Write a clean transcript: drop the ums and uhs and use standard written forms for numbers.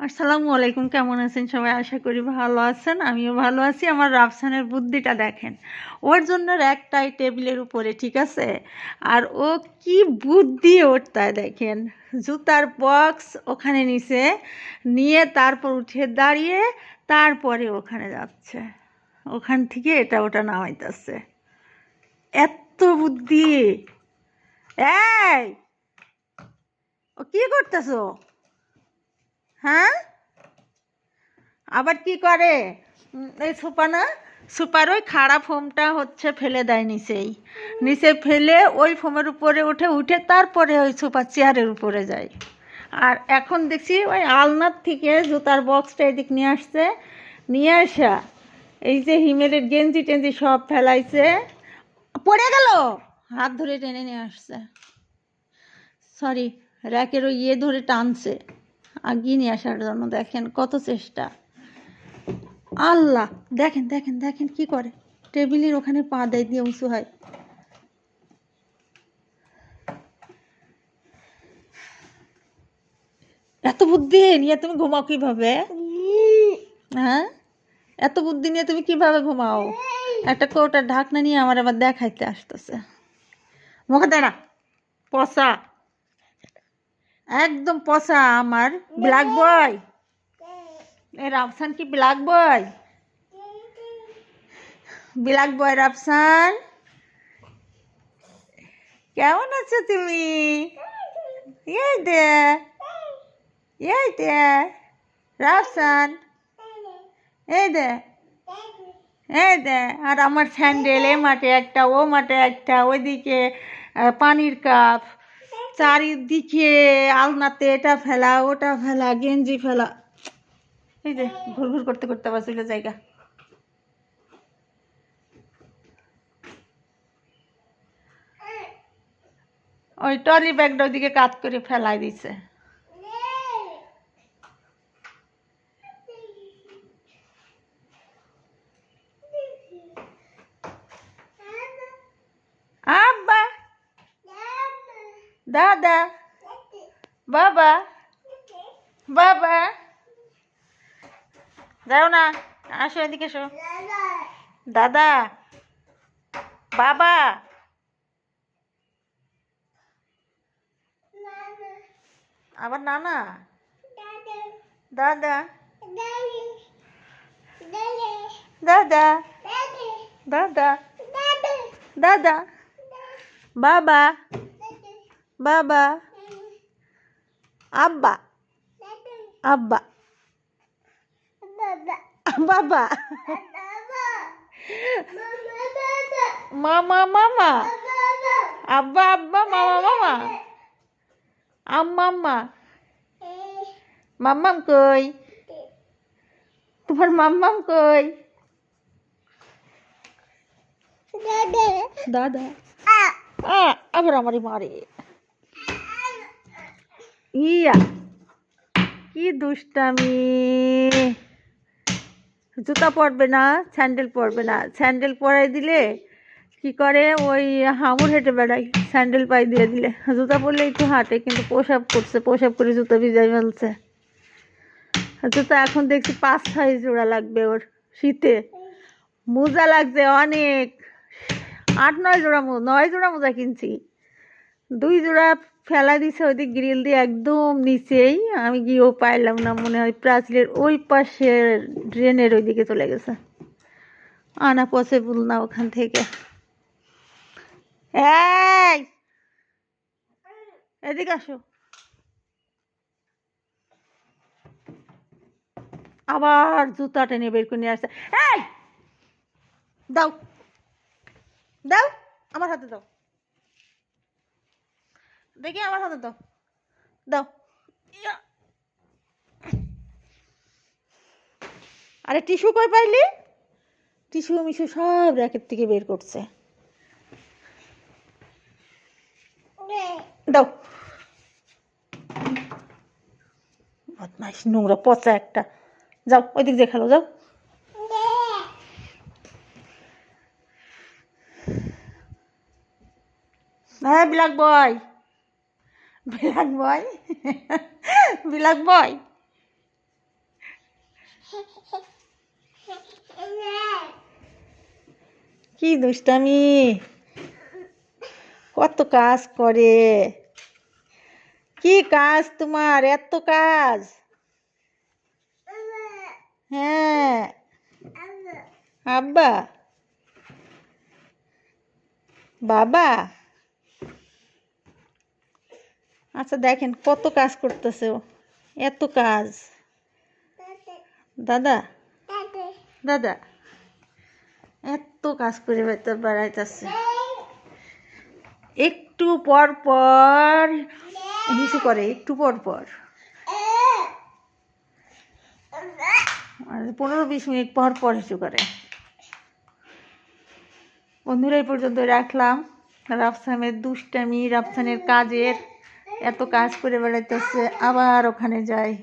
আসসালামু আলাইকুম। কেমন আছেন সবাই? আশা করি ভালো আছেন। আমিও ভালো আছি। আমার রাফসানের বুদ্ধিটা দেখেন। ওর জন্য একটাই টেবিলের উপরে, ঠিক আছে? আর ও কি বুদ্ধি ওর তা দেখেন। জুতার বক্স ওখানে নিচে নিয়ে তারপর উঠে দাঁড়িয়ে তারপরে ওখানে যাচ্ছে। ওখান থেকে এটা ওটা নামাইতেছে। এত বুদ্ধি! এই, ও কি করতেছো? হ্যাঁ, আবার কি করে? এই সোপা না, সুপার ওই খারাপ ফোমটা হচ্ছে ফেলে দেয় নিচেই, নিচে ফেলে ওই ফোমের উপরে উঠে উঠে তারপরে ওই সোফার চেয়ারের উপরে যায়। আর এখন দেখছি ওই আলনার থেকে জুতার বক্সটা এদিক নিয়ে আসছে, নিয়ে আসা এই যে হিমেলের গেঞ্জি টেঞ্জি সব ফেলাইছে, পড়ে গেল, হাত ধরে টেনে নিয়ে আসছে, সরি, র্যাকের ওই ইয়ে ধরে টানছে আগিয়ে নিয়ে আসার জন্য। দেখেন কত চেষ্টা। আল্লাহ, দেখেন দেখেন দেখেন কি করে, টেবিলের ওখানে পা দেয় দিয়ে উঁচু হয়। এত বুদ্ধি নিয়ে তুমি ঘুমাও কিভাবে? হ্যাঁ, এত বুদ্ধি নিয়ে তুমি কিভাবে ঘুমাও? একটা কৌটার ঢাকনা নিয়ে আমার আবার দেখাইতে আসতেছে। মুখে দেয় না, পচা, একদম পচা আমার ব্ল্যাক বয়। এ রাফসান কি ব্ল্যাক বয়? ব্ল্যাক বয় রাফসান, কেমন আছো তুমি? এই দে, এই দে রাফসান, এই দে, এই দে। আর আমার স্যান্ডেল এ মাঠে একটা, ও মাঠে একটা, ওইদিকে পানির কাপ, চারিদিকে আলনাতে এটা ফেলা ওটা ফেলা, গেঞ্জি ফেলা। এই যে ঘুর ঘুর করতে করতে আবার চলে জায়গা। ওই ট্রলি ব্যাগটা ওইদিকে কাত করে ফেলাই দিছে। আব্বা, দাদা, বাবা, বাবা, যাও না, আসো এদিকে এসো। দাদা, বাবা, আবার নানা, দাদা, দাদা, দাদা, দাদা, বাবা, বাবা, আব্বা, আব্বা, বাবা, মামা, মামা, আব্বা, আব্বা, মামা, মামা, আম্মা, আম্মা, মাম্মাম কই? তোমার মাম্মাম কই? দাদা, আবার আমারই মারে। ইয়া, কি দুষ্টামি! জুতা পরবে না, স্যান্ডেল পরবে না, স্যান্ডেল পরাই দিলে কি করে, ওই হাঙর হেঁটে বেড়াই, স্যান্ডেল পাই দিয়ে দিলে। জুতা পরলে একটু হাঁটে, কিন্তু প্রসাব করছে, প্রসাব করে জুতা ভিজাই ফেলছে। জুতা এখন দেখছি 5-6 জোড়া লাগবে ওর শীতে। মোজা লাগছে অনেক, 8-9 জোড়া, 9 জোড়া মোজা কিনছি। 2 জোড়া ফেলা দিছে ওইদিক গ্রিল দিয়ে একদম নিচেই, আমি গিয়েও পাইলাম না, মনে হয় প্রাচীরের ওই পাশে ড্রেনের ওইদিকে চলে গেছে, আনা পসিবল না ওখান থেকে। এই, এদিকে আসো। আবার জুতা টেনে বের করে নিয়ে আসছে। এই, দাও, দাও, আমার হাতে দাও, দেখি আমার হাতে দাও, দাও। ইয়া, আরে টিস্যু কই পাইলি? টিস্যু মিশু সব র্যাকেট থেকে বের করছে। দাও, বদমাইশ নোংরা পচা একটা। যাও ওইদিক দিয়ে খেলো, যাও। হ্যাঁ, ব্ল্যাক বয়, ব্ল্যাক বয়, ব্ল্যাক বয়, কি দুষ্টামি, কত কাজ করে। কি কাজ তোমার, এত কাজ? হ্যাঁ, আব্বা, বাবা। আচ্ছা দেখেন কত কাজ করতেছে ও, এত কাজ। দাদা, দাদা এত কাজ করে বেড়াইতেছে। একটু পর পর হিসু করে, একটু পর পর, আর 15-20 মিনিট পর পর হিসু করে। বন্ধুরা এই পর্যন্ত রাখলাম। রাফসানের দুষ্টামি, রাফসানের কাজের, এত কাজ করে বেড়াইতেছে, আবার ওখানে যায়।